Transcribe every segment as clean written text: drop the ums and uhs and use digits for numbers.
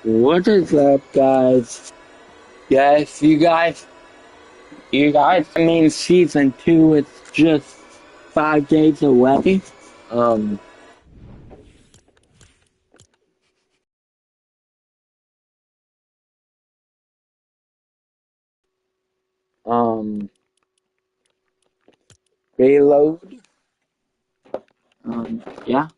What is up, guys? Yes, I mean, season two is just 5 days away. Um, um, reload. Yeah.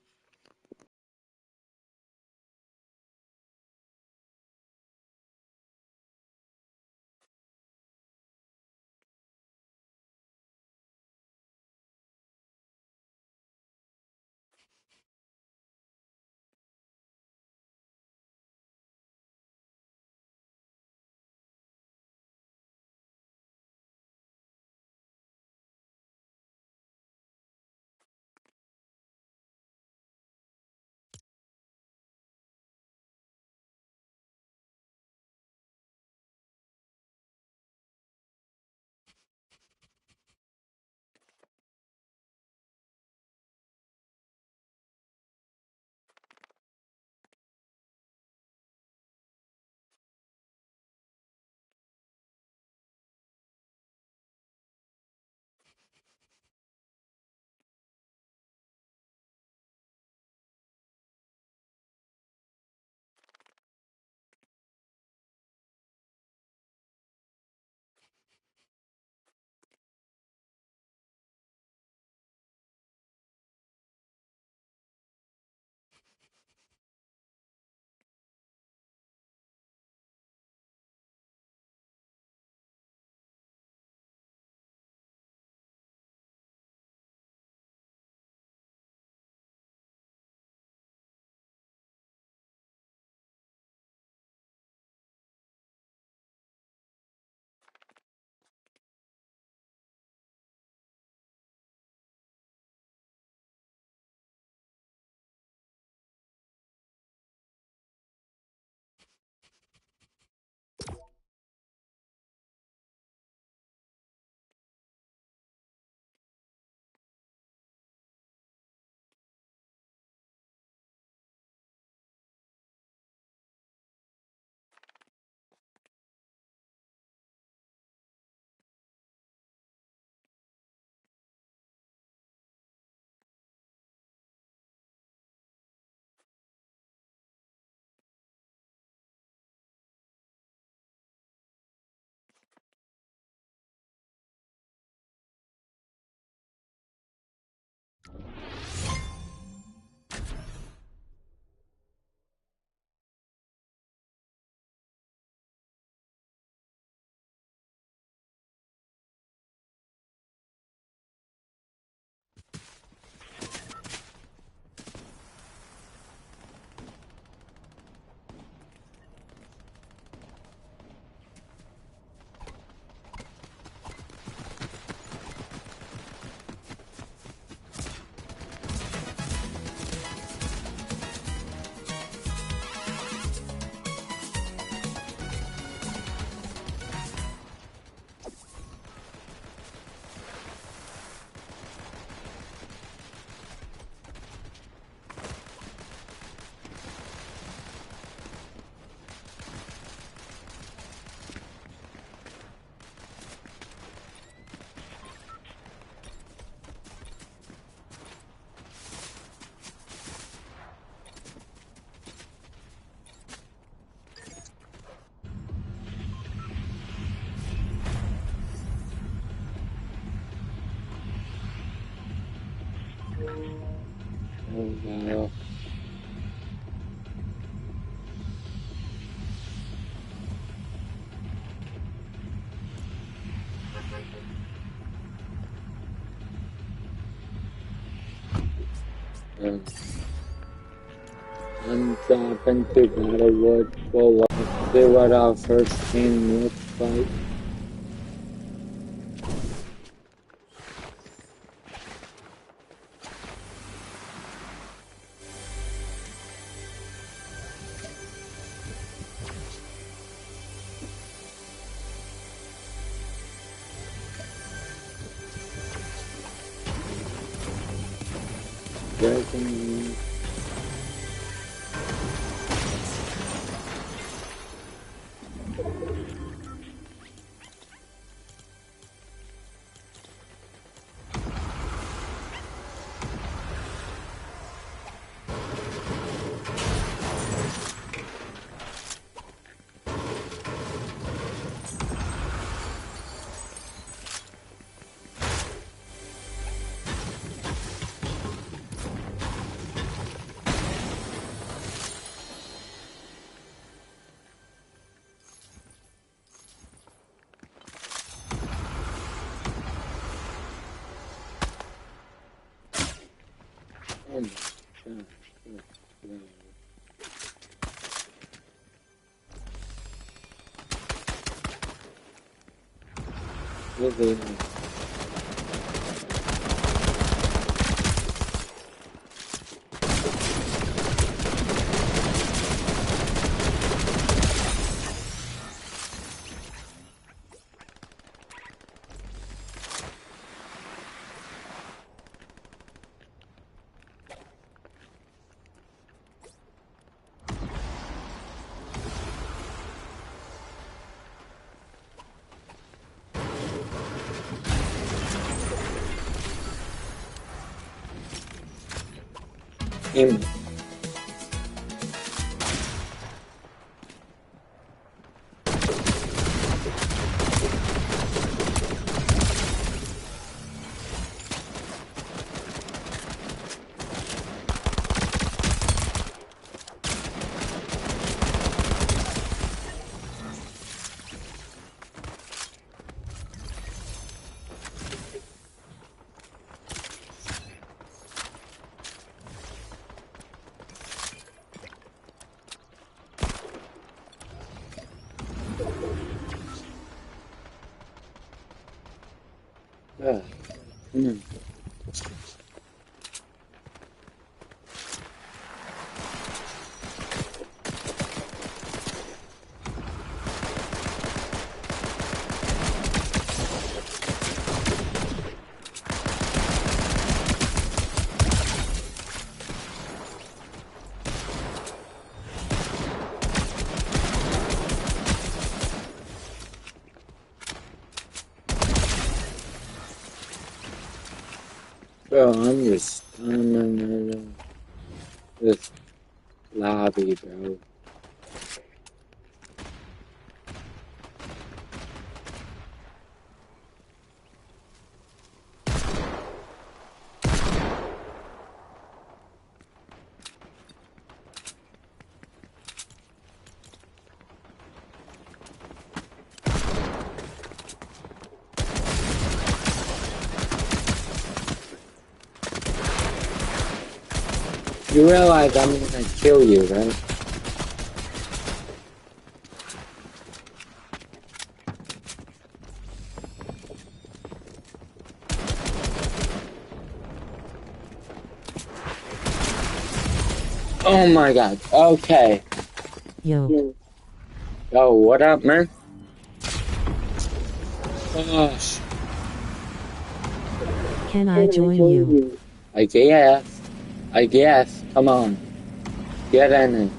Oh, wow. Um, I'm dropping to Battlewood. Well, let's see what our first team looks like. Dragon. Really. Him. Mm. Bro, I'm just this lobby, bro. You realize I'm gonna kill you, right? Oh my god. Okay. Yo, Yo, what up, man? Gosh. can I join you? I guess. I guess. Come on. Get in it.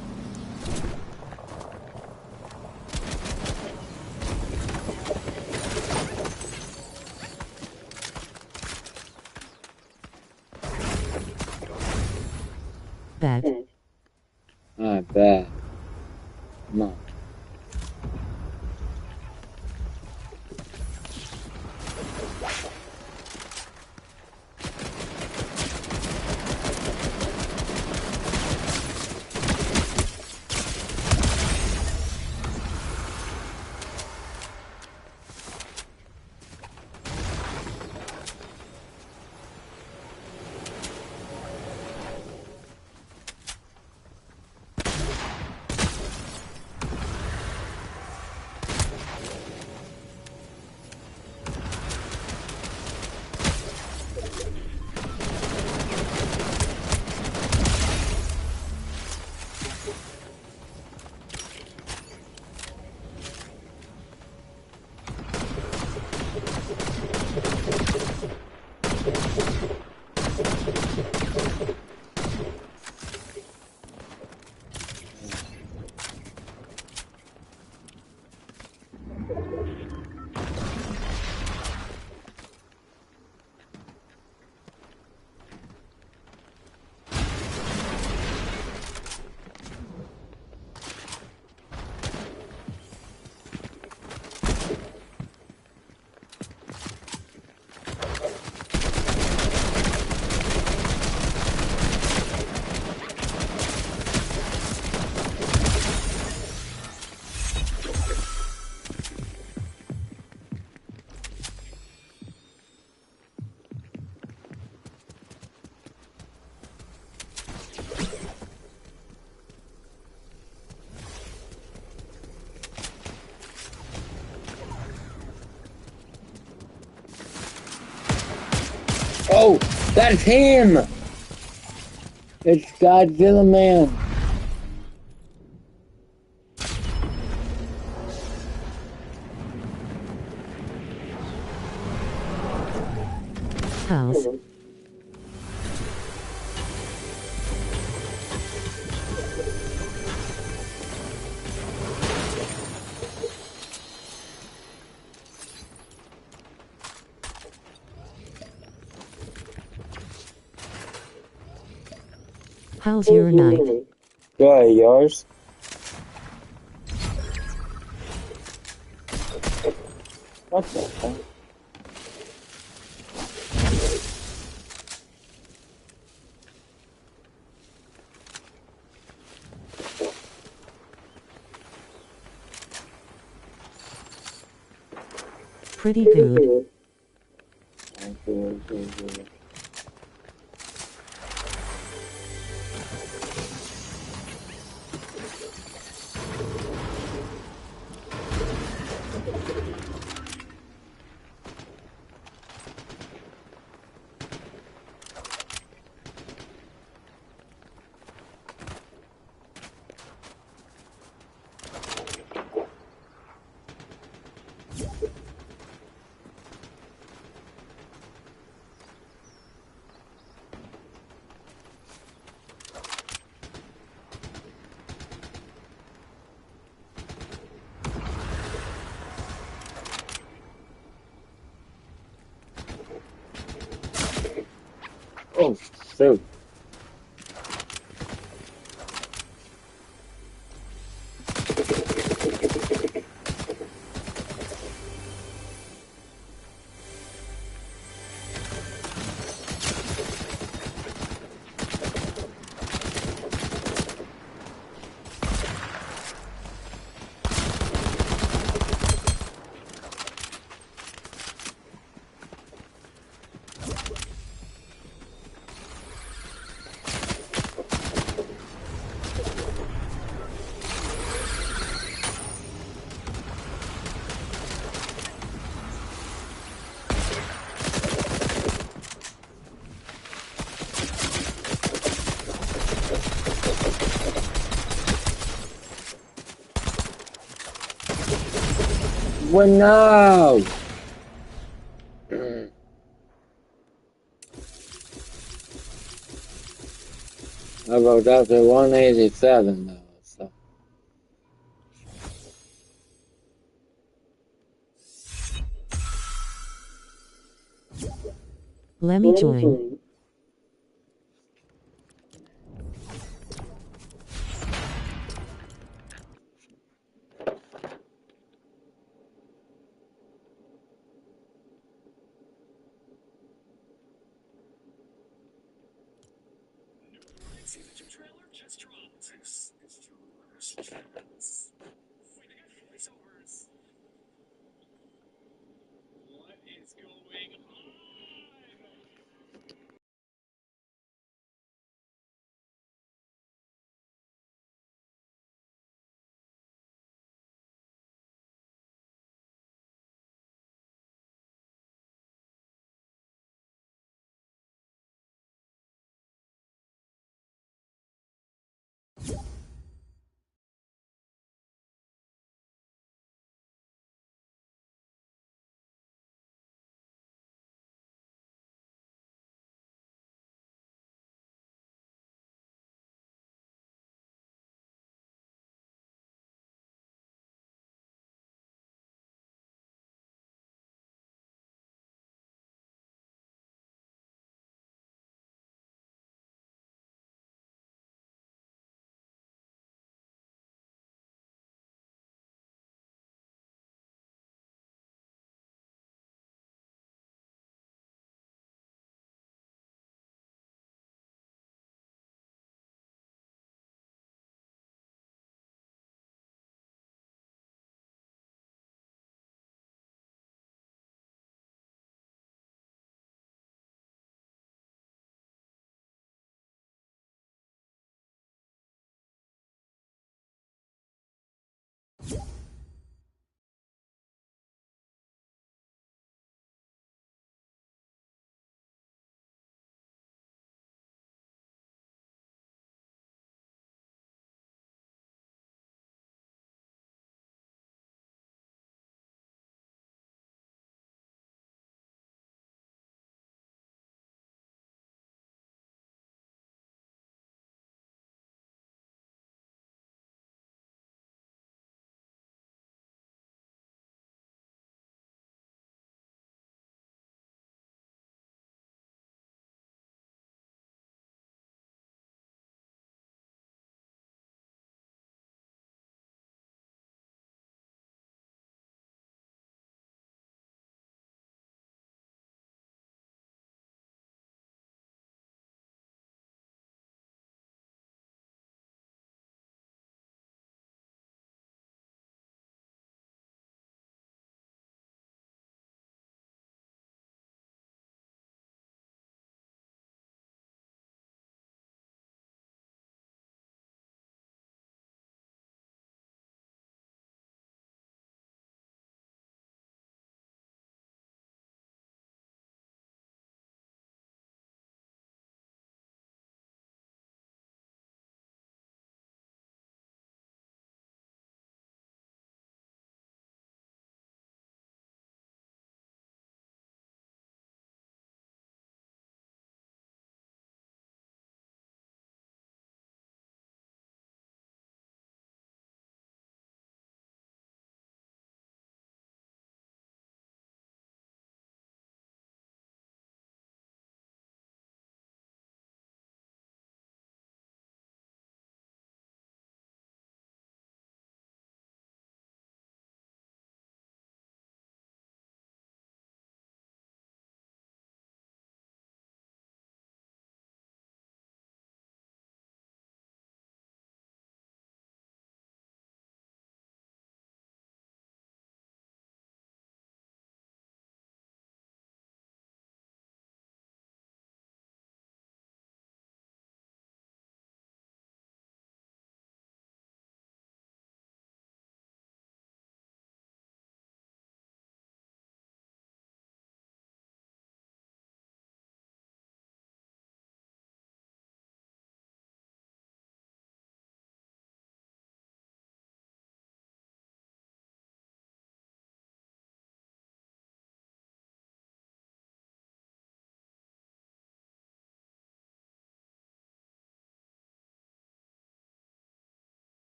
Bet. I bet. Come on. Oh, that's him! It's Godzilla Man. House. How's your night? Good, yours? What the heck? Pretty good. Oh, shoot. Well, no! I wrote out to 187 though, so. Let me join.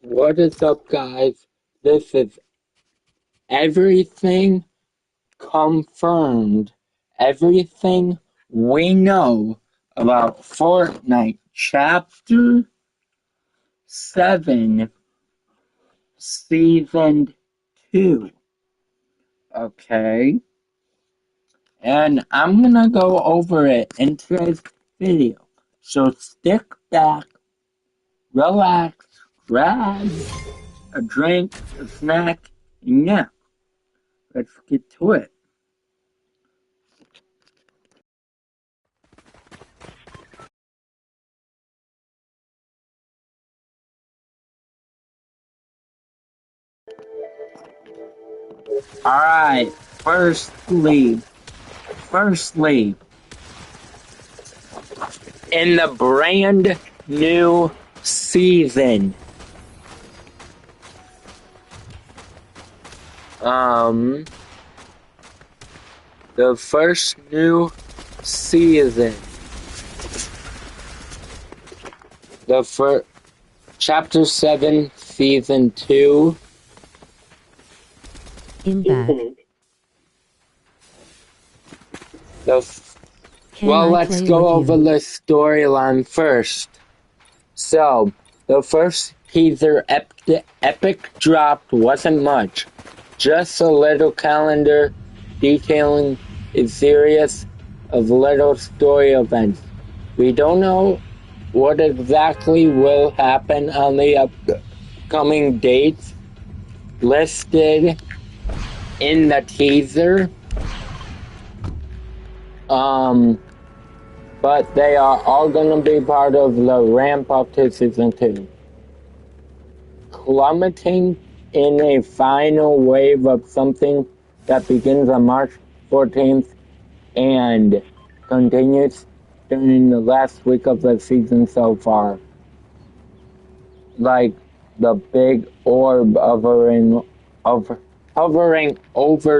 What is up, guys? This is everything confirmed. Everything we know about Fortnite Chapter 7, Season 2. Okay? And I'm gonna go over it in today's video. So stick back, relax, grab a drink, a snack, and yeah, let's get to it. Alright, firstly, in the brand new season, the first new season, the first, Chapter 7, Season 2, Back. well, let's go over the storyline first. So, the first teaser epic dropped wasn't much, just a little calendar detailing a series of little story events. We don't know what exactly will happen on the upcoming dates listed in the teaser. But they are all going to be part of the ramp up to Season 2. Plummeting in a final wave of something that begins on March 14th and continues during the last week of the season so far. Like the big orb hovering over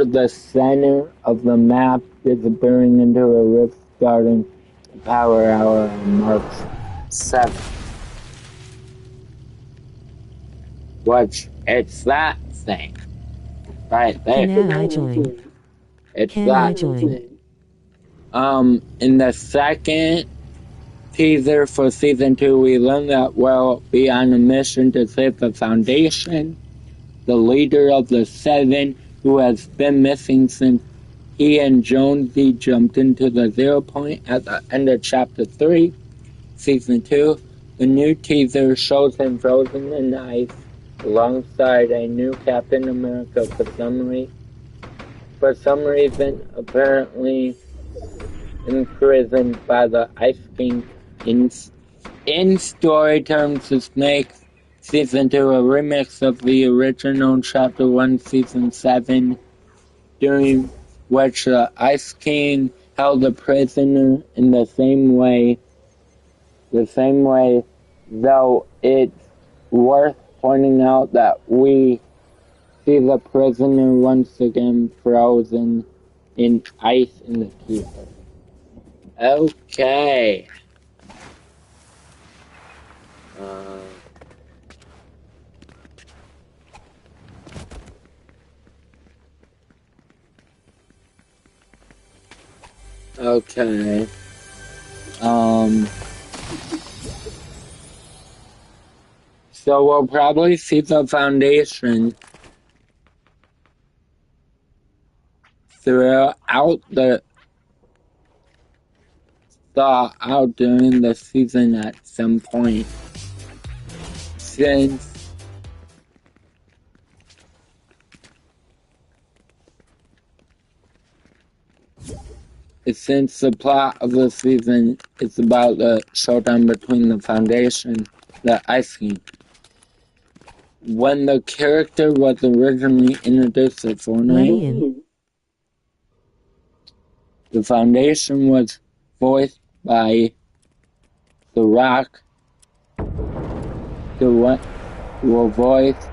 the center of the map, disappearing into a rift starting the power hour on March 7th. Which, it's that thing. Right there. Can I join? It's Can that I join? thing. In the second teaser for Season 2, we learn that we'll be on a mission to save the Foundation, the leader of the Seven, who has been missing since he and Jonesy jumped into the Zero Point at the end of Chapter 3, Season 2. The new teaser shows him frozen in ice alongside a new Captain America for some reason, apparently imprisoned by the Ice King. In story terms, this makes Season 2 a remix of the original Chapter 1, Season 7, during which the Ice King held a prisoner in the same way, though it's worth pointing out that we see the prisoner once again frozen in ice in the teaser. Okay. Okay. So we'll probably see the Foundation throughout during the season at some point. Since the plot of the season is about the showdown between the Foundation, the Ice King. When the character was originally introduced to Fortnite, the Foundation was voiced by The Rock. Were voiced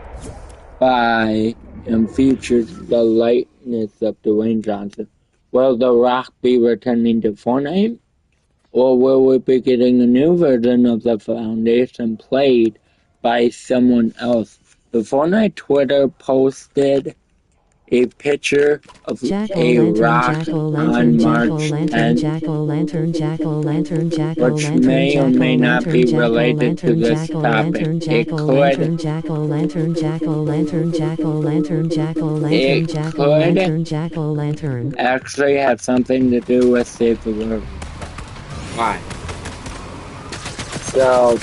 by and featured the likeness of Dwayne Johnson. Will The Rock be returning to Fortnite? Or will we be getting a new version of the Foundation played by someone else. The Fortnite Twitter posted a picture of a Jack-o'-lantern, rock jack-o'-lantern, on March jack-o'-lantern, 10th, jack-o'-lantern, jack-o'-lantern, which jack-o'-lantern, may or may not jack-o'-lantern, be related to jack-o'-lantern, this topic. jack-o'-lantern, jack-o'-lantern, jack-o'-lantern, jack-o'-lantern, jack-o'-lantern, jack-o'-lantern, It could jack-o'-lantern, jack-o'-lantern. actually have something to do with Save the World. Why? So,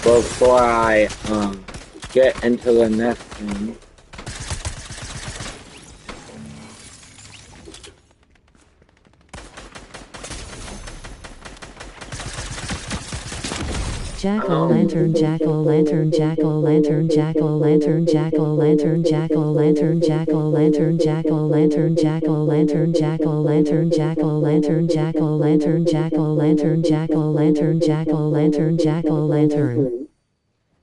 before I get into the next thing, Jack-o'-lantern, jack-o'-lantern, jack-o'-lantern, jack-o'-lantern, jack-o'-lantern, jack-o'-lantern, jack-o'-lantern, jack-o'-lantern, jack-o'-lantern, jack-o'-lantern, jack-o'-lantern, jack-o'-lantern, jack-o'-lantern, jack-o'-lantern, jack-o'-lantern, jack-o'-lantern.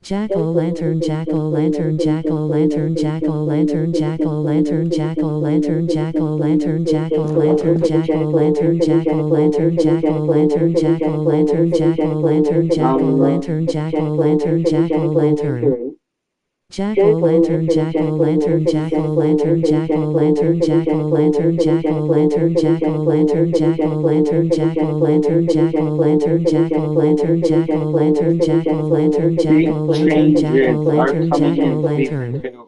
Jack-o'-lantern, jack-o'-lantern, jack-o'-lantern, jack-o'-lantern, jack-o'-lantern, jack-o'-lantern, jack-o'-lantern, jack-o'-lantern, jack-o'-lantern, jack-o'-lantern, jack-o'-lantern, jack-o'-lantern, jack-o'-lantern, jack-o'-lantern, jack-o'-lantern, jack-o'-lantern. Jack-o'-lantern, jack-o'-lantern, jack-o'-lantern, jack-o'-lantern, jack-o'-lantern, jack-o'-lantern, jack-o'-lantern, jack-o'-lantern, jack-o'-lantern, jack-o'-lantern, jack-o'-lantern, jack-o'-lantern, jack-o'-lantern, big jack-o'-lantern, changes are jack-o'-lantern, coming in season jack-o'-lantern. 2.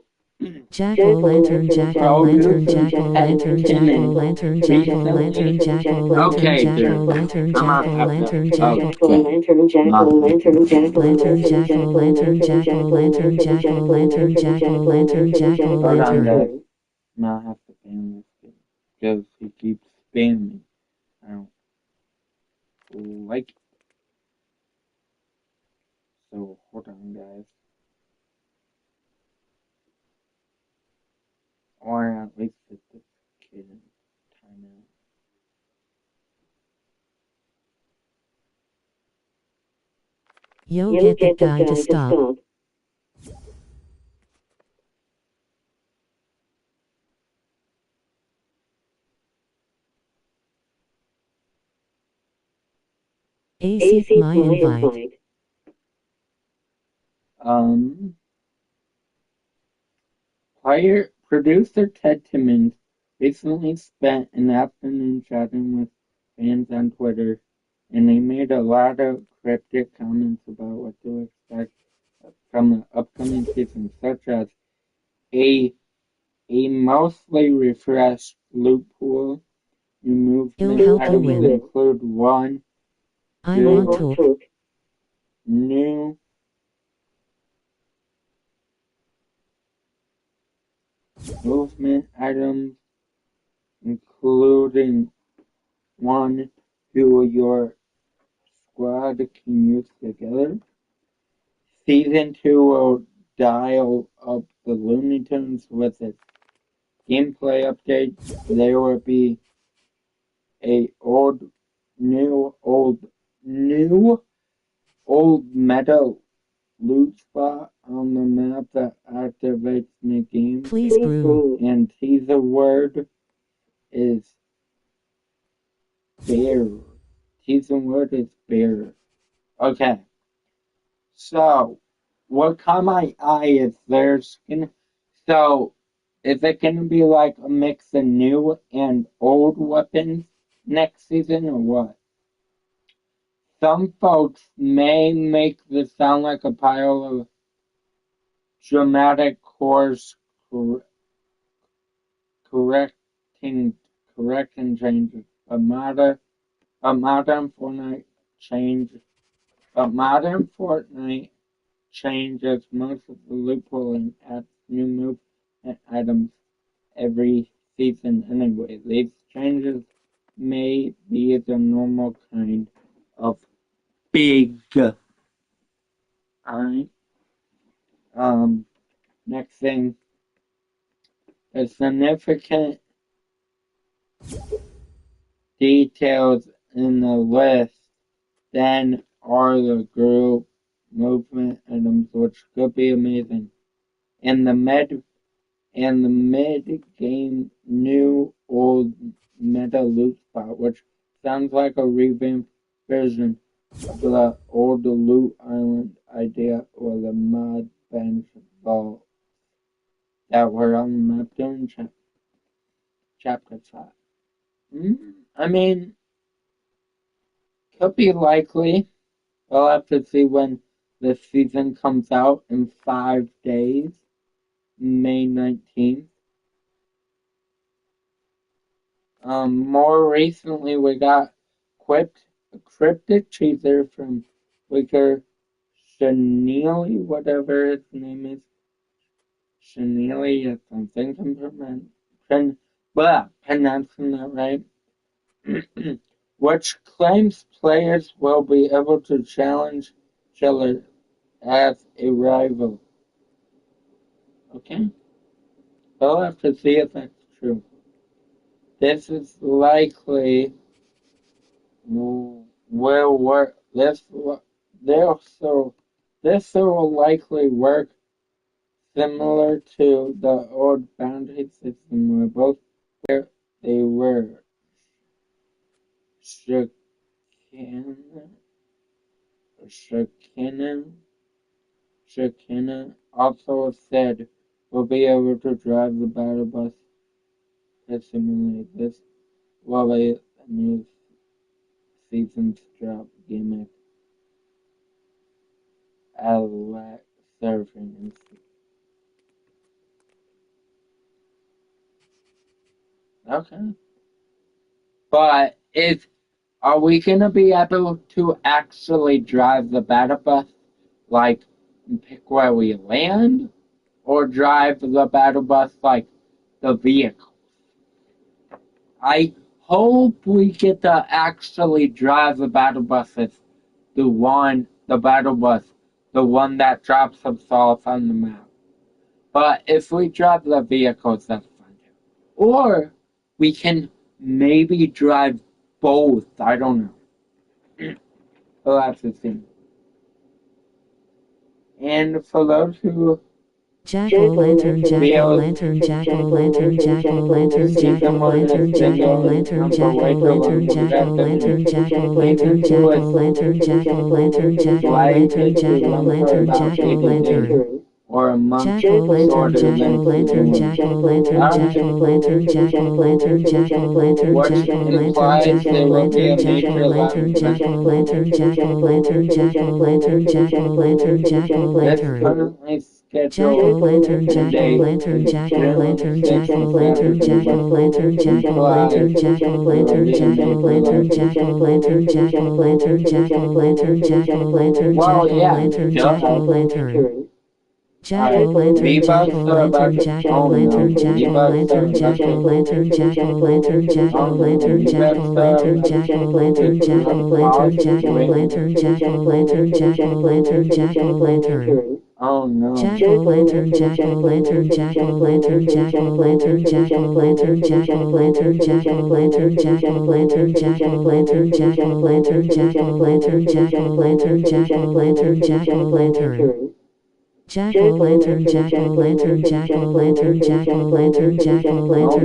Jack-o'-lantern, So do jack-o'-lantern, some Ted jack-o'-lantern, Timmons jack-o'-lantern, recently. jack-o'-lantern, jack-o'-lantern, Okay, dude. jack-o'-lantern, I might have to. jack-o'-lantern, Okay. jack-o'-lantern, Nothing. jack-o'-lantern, jack-o'-lantern, jack-o'-lantern, jack-o'-lantern, jack-o'-lantern, Hold on, guys. jack-o'-lantern. I might have to ban this dude. Because he keeps spamming. I don't like it. So, hold on, guys. Or at least put this kid in timeout. Yo, get that guy to stop. Accept my invite. Um, Producer Ted Timmons recently spent an afternoon chatting with fans on Twitter, and he made a lot of cryptic comments about what to expect from the upcoming season, such as a a mostly refreshed loot pool. New It'll movement help you items win. include one, I want two to. new movement items, including one who your squad can use together. Season 2 will dial up the Looney Tunes with its gameplay update. There will be a new old meta loot spot on the map that activates new games. Please brew. And teaser word is bear. Teaser word is bear. Okay. So, what caught my eye is there's gonna. So, is it gonna be like a mix of new and old weapons next season or what? Some folks may make this sound like a pile of dramatic course correcting correcting changes. A modern Fortnite change. A modern Fortnite changes most of the loophole and adds new move items every season anyway. These changes may be the normal kind of big. Alright. Next thing, a significant details in the list then are the group movement items, which could be amazing. And the mid game new old meta loot spot, which sounds like a revamped version The old Loot Island idea was a mud bench vault that were on the map during chapter 5. I mean, could be likely. We'll have to see when the season comes out in 5 days, May 19th. More recently, we got a cryptic teaser from Wicker Chenille, whatever his name is. Chenille, if I'm thinking pronouncing that right. Which claims players will be able to challenge Chiller as a rival. Okay? We'll have to see if that's true. This is likely will work. This will likely work similar to the old bounty system where both where they were Shekinah, Shekinah, Shekinah also said we'll be able to drive the battle bus to simulate this while a new season's drop gimmick as surfing. Okay. But are we gonna be able to actually drive the battle bus, like pick where we land, or drive the battle bus like the vehicle? I hope we get to actually drive the battle bus as the battle bus, the one that drops us off on the map. But if we drive the vehicles, that's fine too. Or we can maybe drive both. I don't know. We'll have to see. And for those who Jack-o'-lantern, jack-o'-lantern, jack-o'-lantern, jack-o'-lantern, jack-o'-lantern, jack-o'-lantern, jack-o'-lantern, jack-o'-lantern, jack-o'-lantern, jack-o'-lantern, jack-o'-lantern, jack-o'-lantern, jack-o'-lantern, jack-o'-lantern. or a month Jack-o'-lantern, shorter than jack-o'-lantern, jack-o'-lantern, jack-o'-lantern, jack-o'-lantern, jack-o'-lantern, which jack-o'-lantern, implies there will be jack-o'-lantern, a major jack-o'-lantern, jack-o'-lantern, jack-o'-lantern, jack-o'-lantern, jack-o'-lantern, This jack-o'-lantern. currently scheduled Jack-o'-lantern, to date jack-o'-lantern, is June jack-o'-lantern, 6th and jack-o'-lantern, 7th, jack-o'-lantern, which jack-o'-lantern, implies there will jack-o'-lantern, be a major jack-o'-lantern, left. jack-o'-lantern, jack-o'-lantern, jack-o'-lantern, jack-o'-lantern, Well, yeah, jack-o'-lantern, duh. jack-o'-lantern. Alright, Jack-o'-lantern, V-Bucks are about jack-o'-lantern, to, oh no, jack-o'-lantern, V-Bucks are jack-o'-lantern, about to, jack-o'-lantern, jack-o'-lantern, oh no, jack-o'-lantern, V-Bucks are jack-o'-lantern, about jack-o'-lantern, to pause jack-o'-lantern, waiting. jack-o'-lantern, jack-o'-lantern, jack-o'-lantern, jack-o'-lantern. Oh no. Jack-o'-lantern, jack-o'-lantern, jack-o'-lantern, jack-o'-lantern, jack-o'-lantern, jack-o'-lantern, jack-o'-lantern, jack-o'-lantern, jack-o'-lantern, jack-o'-lantern, jack-o'-lantern, jack-o'-lantern, jack-o'-lantern, jack-o'-lantern. Jack-o'-lantern, jack-o'-lantern, jack-o'-lantern, jack-o'-lantern,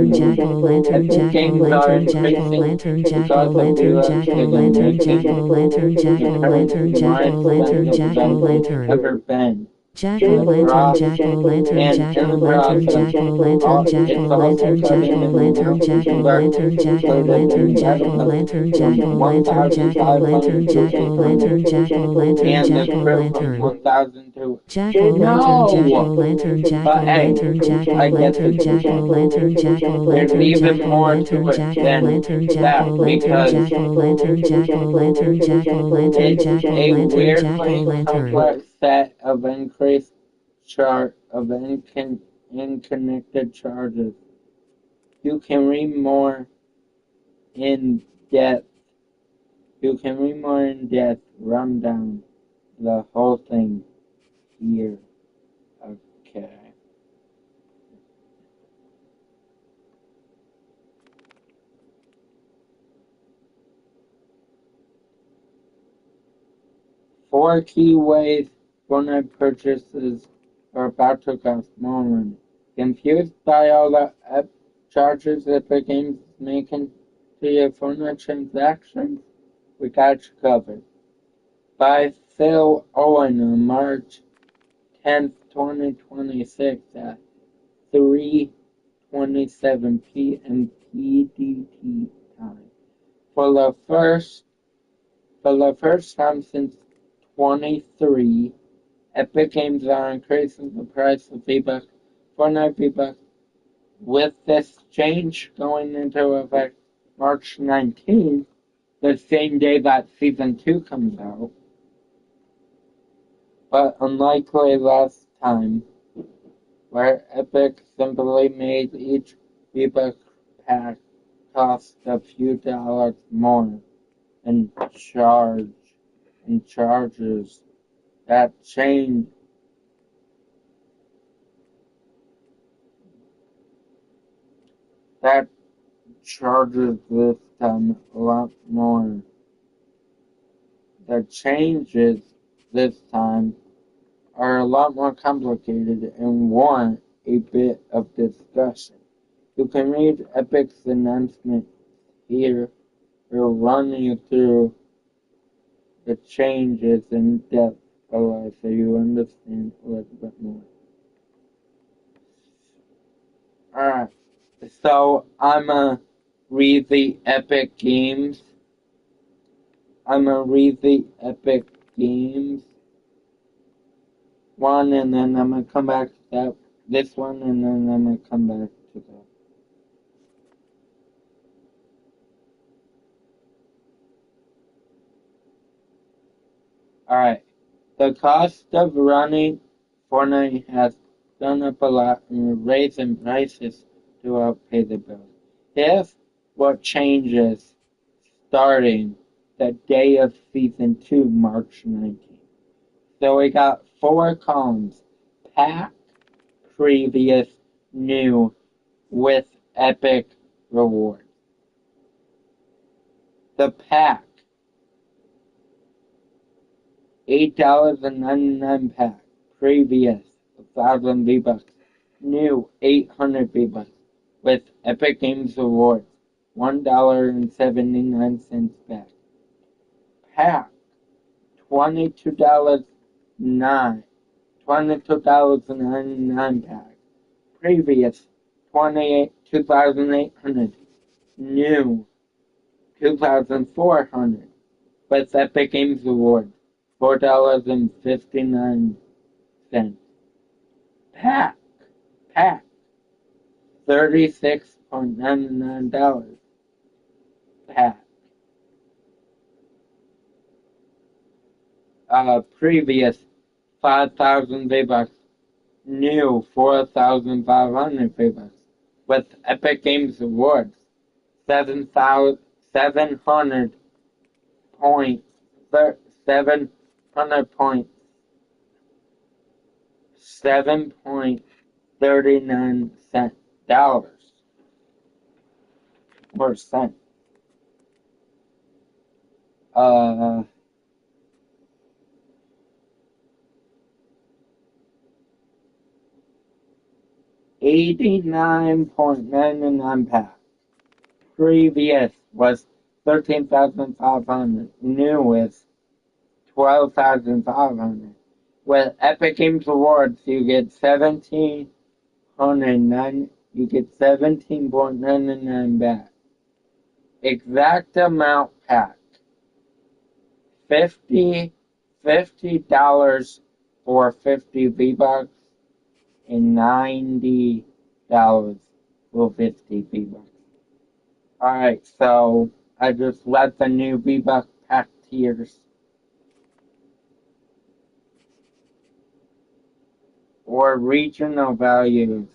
Oh jack-o'-lantern, no. jack-o'-lantern, Epic Games are jack-o'-lantern, increasing jack-o'-lantern, because of jack-o'-lantern, viewers again, jack-o'-lantern, making jack-o'-lantern, the currency jack-o'-lantern, more jack-o'-lantern, expensive than it's jack-o'-lantern. ever been. In the Jack-o'-lantern, process, jack-o'-lantern, and in the jack-o'-lantern, process, jack-o'-lantern, it's also jack-o'-lantern, cutting in the jack-o'-lantern, amount of V-Bucks jack-o'-lantern, included in the jack-o'-lantern, battle pass jack-o'-lantern, from jack-o'-lantern, 1,500 jack-o'-lantern, to 800, jack-o'-lantern, jack-o'-lantern, and the crit from jack-o'-lantern. 1,000 to Jack-o'-lantern, no. jack-o'-lantern, But hey, jack-o'-lantern, I guess jack-o'-lantern, it's okay. jack-o'-lantern, There's jack-o'-lantern, even more to jack-o'-lantern, it than jack-o'-lantern, that jack-o'-lantern, because jack-o'-lantern, jack-o'-lantern, jack-o'-lantern, it's a jack-o'-lantern, weirdly jack-o'-lantern. complex set of increased chart of unconnected charges. You can read more in depth. You can read more in depth. Run down the whole thing here. Okay. Four key ways Fortnite purchases are about to cost more money. Confused by all the charges that the game's making to your Fortnite transactions? We got you covered. by Phil Owen on March 10th, 2026 at 3:27 p.m. PDT time. For the first time since 23, Epic Games are increasing the price of V-Bucks, Fortnite V-Bucks, with this change going into effect March 19th, the same day that Season 2 comes out. But unlikely last time, where Epic simply made each V-Buck pack cost a few dollars more and charges that that charges this time a lot more. The changes this time are a lot more complicated and warrant a bit of discussion. You can read Epic's announcement here. We'll run you through the changes in depth below so you understand a little bit more. Alright, so I'ma read the Epic Games. One, and then I'm gonna come back to this one, and then I'm gonna come back to that. Alright, the cost of running Fortnite has gone up a lot, and we're raising prices to help pay the bills. Here's what changes starting the day of Season 2, March 19th. So we got 4 columns: pack, previous, new, with epic rewards. The pack, $8.99 pack, previous, 1,000 V-Bucks, new, 800 V-Bucks, with Epic Games rewards, $1.79 back. Pack, $22.99 pack. Previous, 2,800. New, 2,400. With Epic Games Award, $4.59. Pack, $36.99. Pack. Previous, 5,000 V-Bucks. New, 4,500 V-Bucks. With Epic Games Awards, 700 points, 700 points, 7.39 dollars or cent. Uh, 89.99 pack. Previous was 13,500. New is 12,500. With Epic Games Awards, you get 17.99 back. Exact amount pack. $50 for 50 V-Bucks and $90 for 50 V-Bucks. Alright, so I just let the new V-Buck pack tiers or regional values.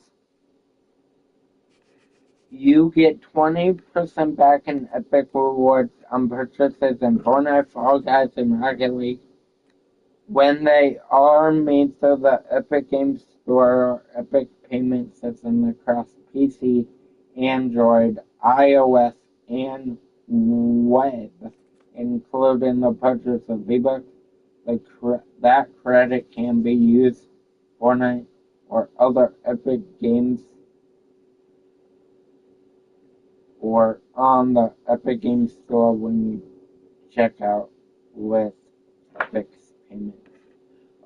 You get 20% back in Epic Rewards on purchases in Fortnite, Fall Guys, and Rocket League when they are made through the Epic Games Store or Epic Payment System across PC, Android, iOS, and web, including the purchase of V-Bucks. That credit can be used Fortnite or other Epic Games or on the Epic Games Store when you check out with fixed payment.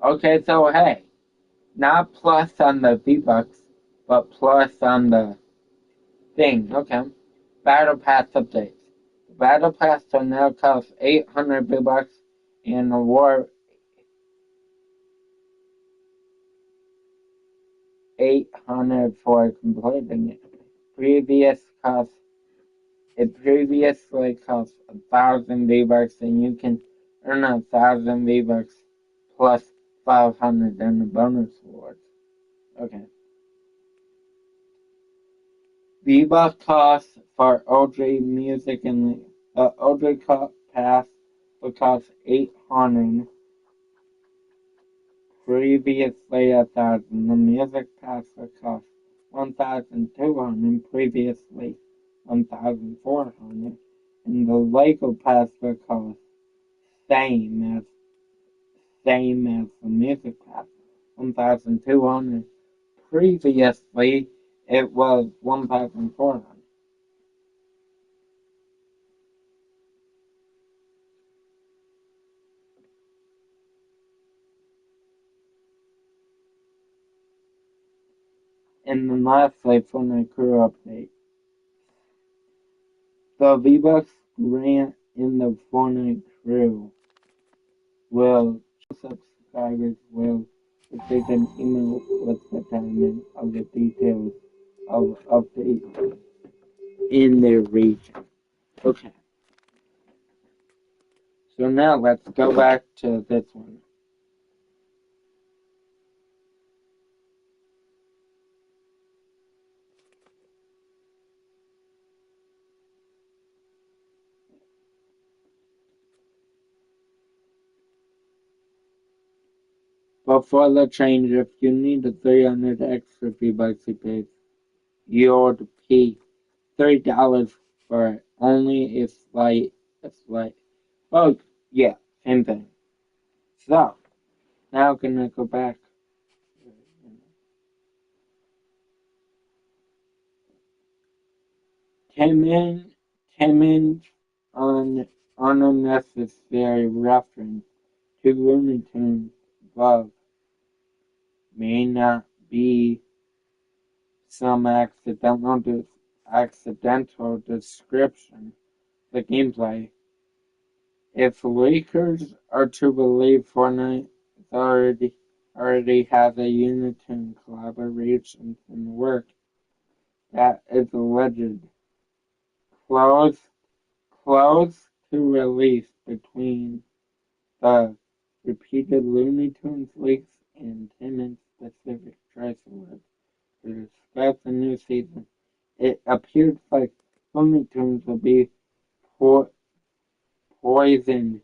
Okay, so hey, not plus on the V-Bucks, but plus on the thing. Okay. Battle Pass updates. The Battle Pass will now cost 800 V-Bucks and award 800 for completing it. Previous cost It previously cost 1,000 V-Bucks, and you can earn 1,000 V-Bucks plus 500 in the bonus awards. Okay. V-Bucks cost for OG Music and the OG Pass will cost 800, previously 1,000. The Music Pass will cost 1,200, previously 1,400. And the Lego Pass will cost same as the music pass, 1,200. Previously, it was 1,400. And then lastly, Fortnite crew update. The V-Bucks grant in the Fortnite crew will subscribers will receive an email with the timing of the details of updates in their region. Okay, so now let's go back to this one. Before the change, if you need the 300 extra V-Bucks you paid, you'd pay $3 for it. Only a slight. Oh, yeah, same thing. So, now gonna go back. Came in on unnecessary reference to Looney Tunes above may not be some accidental description the gameplay. If leakers are to believe Fortnite already has a Unitune collaboration in the work that is alleged close close to release between the repeated Looney Tunes leaks and Timmons specific choice awards to discuss the new season. It appears like Looney Tunes will be po- poisoned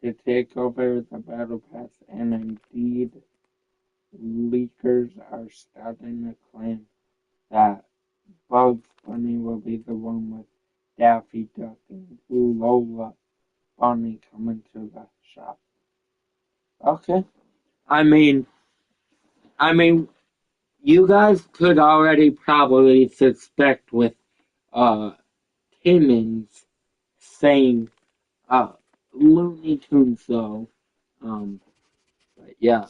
to take over the Battle Pass, and indeed, leakers are starting to claim that Bugs Bunny will be the one with Daffy Duck and Lola Bunny coming to the shop. Okay. I mean, I mean, you guys could already probably suspect with uh Timmons saying Looney Tunes though. Um, but yeah.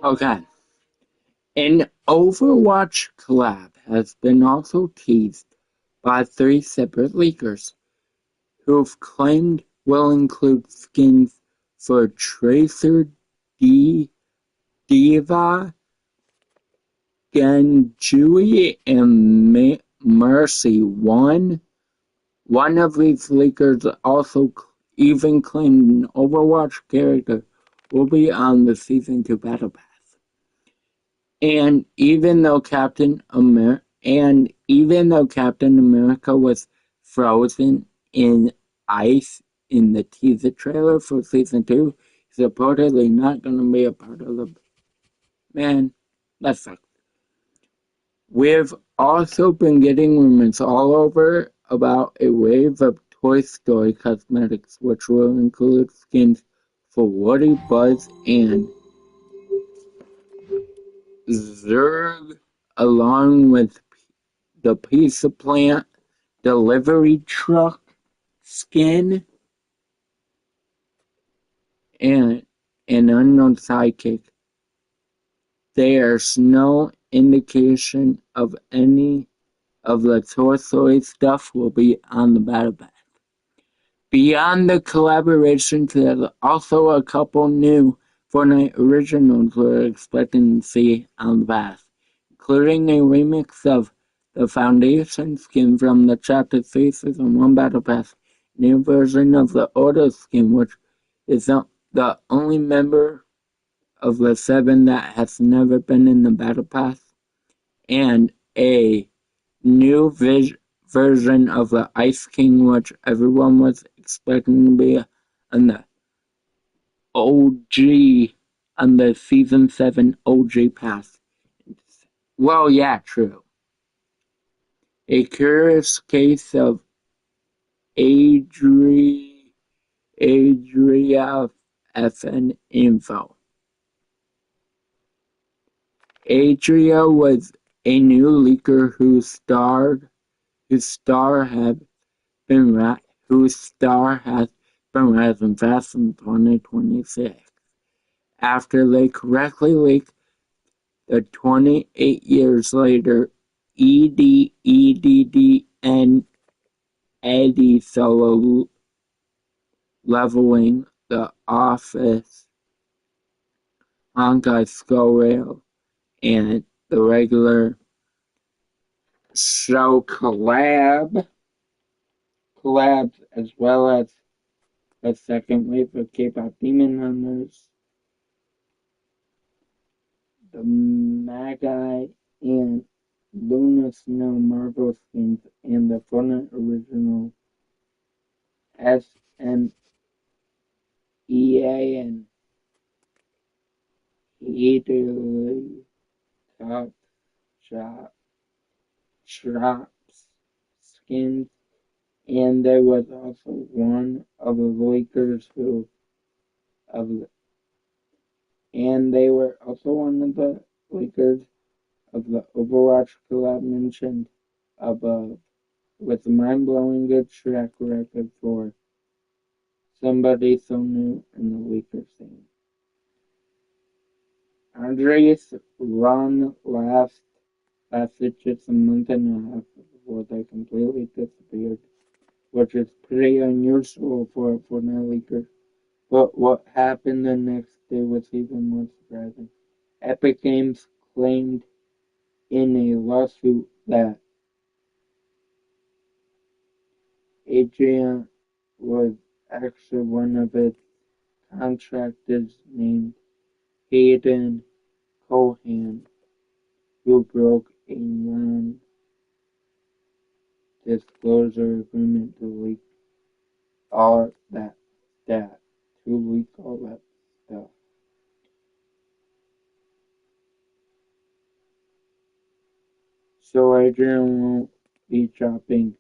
Okay. An Overwatch collab has been also teased by three separate leakers, who've claimed will include skins for Tracer, Diva, Genjui, and Mercy. One of these leakers also even claimed an Overwatch character will be on the Season 2 Battle Pass. Even though Captain America was frozen in ice in the teaser trailer for Season 2, he's reportedly not going to be a part of the... Man, that sucks. We've also been getting rumors all over about a wave of Toy Story cosmetics, which will include skins for Woody, Buzz, and Zurg, along with the Pizza Plant delivery truck skin and an unknown sidekick. There's no indication of any of the Toy Story stuff will be on the Battle Pass. Beyond the collaborations, there's also a couple new Fortnite originals we're expecting to see on the pass, including a remix of the Foundation skin from the Chapter 3 Season 1 Battle Pass, a new version of the Order skin, which is the only member of the 7 that has never been in the Battle Pass, and a new version of the Ice King, which everyone was expecting to be on the OG, on the Season 7 OG pass. Well, yeah, true. A curious case of Adria FN info. Adria was a new leaker whose star had been whose star has been rising fast in 2026. After they correctly leaked the 28 years later EDEDDN Eddie solo leveling the Office, Honkai Skull Rail, and the regular show collabs, as well as a second wave of K-pop Demon Hunters, the Magi, and Luna Snow Marvel skins, and the Fortnite original SMEA and Italy Cup Shops skins. And there was also one of the leakers of and they were also one of the leakers of the Overwatch collab mentioned above, with a mind-blowing good track record for somebody so new in the leaker scene. Andre's run lasted just a month and a half before they completely disappeared, which is pretty unusual for a Fortnite leaker. But what happened the next day was even more surprising. Epic Games claimed in a lawsuit that Adrian was actually one of its contractors named Hayden Cohen, who broke a non-disclosure agreement to leak all that stuff. So Adrian won't be dropping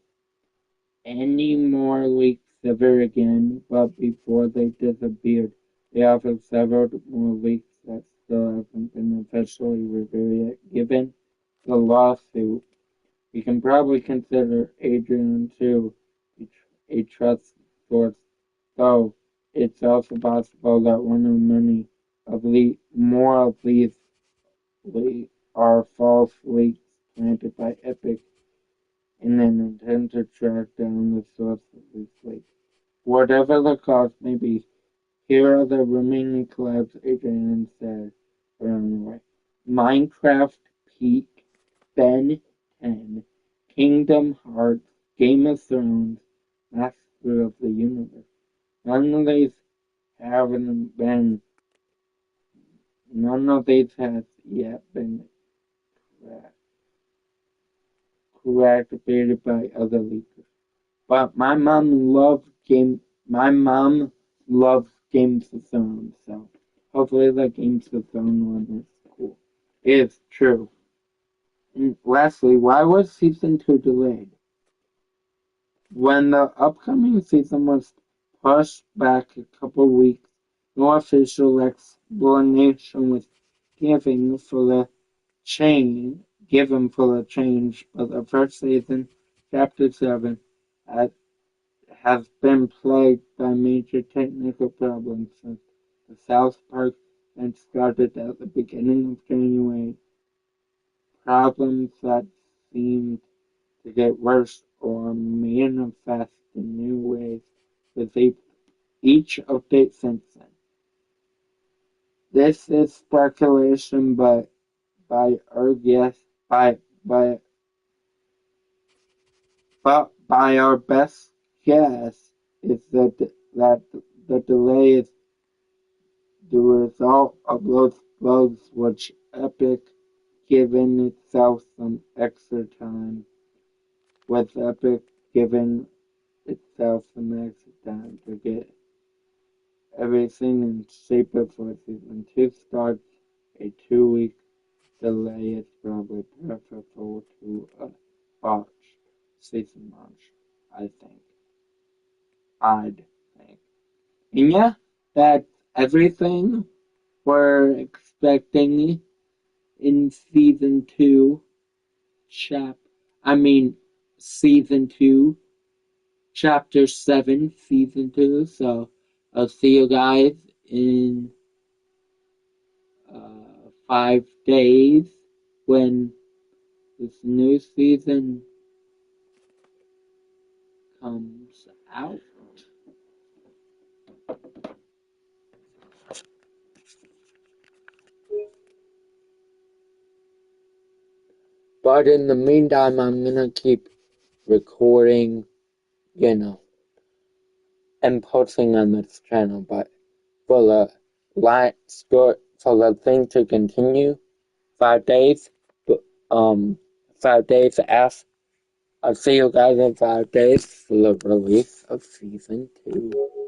any more leaks ever again, but before they disappeared, they offered several more leaks that still haven't been officially revealed yet. Given the lawsuit, we can probably consider Adrian to be a trust source, though it's also possible that one of many more of these are false leaks planted by Epic in an attempt to track down the source of these leaks. Whatever the cause may be, here are the remaining collabs Adrian said are on the way. Minecraft Peak, Ben 10, Kingdom Hearts, Game of Thrones, Master of the Universe. None of these haven't been, none of these has yet been activated by other leakers. But my mom loves Games of Thrones, so hopefully the Games of Thrones one is cool. It's true. And lastly, why was season 2 delayed? When the upcoming season was pushed back a couple weeks, no official explanation was given for the change, but the first season, Chapter 7, had has been plagued by major technical problems since the South Park event started at the beginning of January. Problems that seemed to get worse or manifest in new ways with each update since then. This is speculation, but by our guess, by but by our best guess, is that the delay is the result of those bugs which Epic given itself some extra time, with Epic giving itself some extra time to get everything in shape before season 2 starts. A 2 week delay is probably preferable to a botched season launch, I think. I'd think. And yeah, that's everything we're expecting in season 2, chap. I mean, season 2, chapter 7, season 2. So I'll see you guys in 5 days when this new season comes out. But in the meantime, I'm gonna keep recording, you know, and posting on this channel. But for the for the thing to continue, 5 days, um, 5 days after. I'll see you guys in 5 days for the release of season 2.